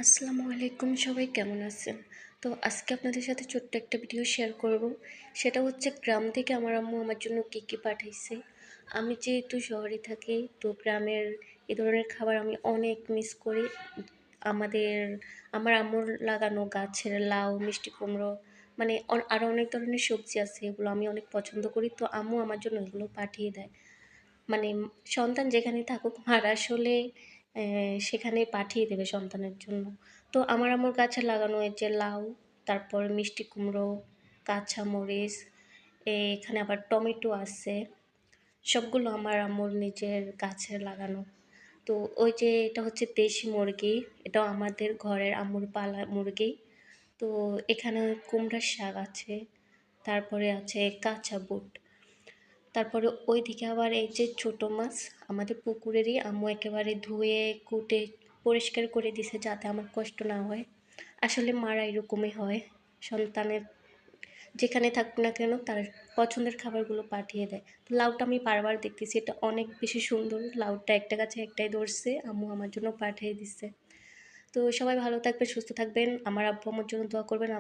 আসসালামু আলাইকুম, সবাই কেমন আছেন? তো আজকে আপনাদের সাথে ছোট্ট একটা ভিডিও শেয়ার করব। সেটা হচ্ছে গ্রাম থেকে আমার আম্মু আমার জন্য কী কী পাঠাইছে। আমি যেহেতু শহরে থাকি, তো গ্রামের এ ধরনের খাবার আমি অনেক মিস করি। আমাদের আমার আম্মুর লাগানো গাছের লাউ, মিষ্টি কুমড়ো, মানে আরও অনেক ধরনের সবজি আছে, এগুলো আমি অনেক পছন্দ করি। তো আম্মু আমার জন্য এগুলো পাঠিয়ে দেয়। মানে সন্তান যেখানে থাকুক, মার আসলে সেখানে পাঠিয়ে দেবে সন্তানের জন্য। তো আমার আম্মুর গাছে লাগানো এই যে লাউ, তারপর মিষ্টি কুমড়ো, কাঁচামরিচ, এখানে আবার টমেটো আছে। সবগুলো আমার আম্মুর নিজের গাছে লাগানো। তো ওই যে এটা হচ্ছে দেশি মুরগি, এটাও আমাদের ঘরের আম্মুর পালা মুরগি। তো এখানে কুমড়ার শাক আছে, তারপরে আছে কাঁচা বুট। তারপরে ওইদিকে আবার এই যে ছোট মাছ, আমাদের পুকুরেরই আম্মু একেবারে ধুয়ে কুটে পরিষ্কার করে দিছে যাতে আমার কষ্ট না হয়। আসলে মারা এরকমই হয়, সন্তানের যেখানে থাকুক না কেন তার পছন্দের খাবারগুলো পাঠিয়ে দেয়। তো লাউটা আমি বারবার দেখতেছি, এটা অনেক বেশি সুন্দর। লাউটা একটা গাছে একটাই ধরছে, আম্মু আমার জন্য পাঠিয়ে দিচ্ছে। তো সবাই ভালো থাকবেন, সুস্থ থাকবেন, আমার আব্বু আমার জন্য দোয়া করবেন।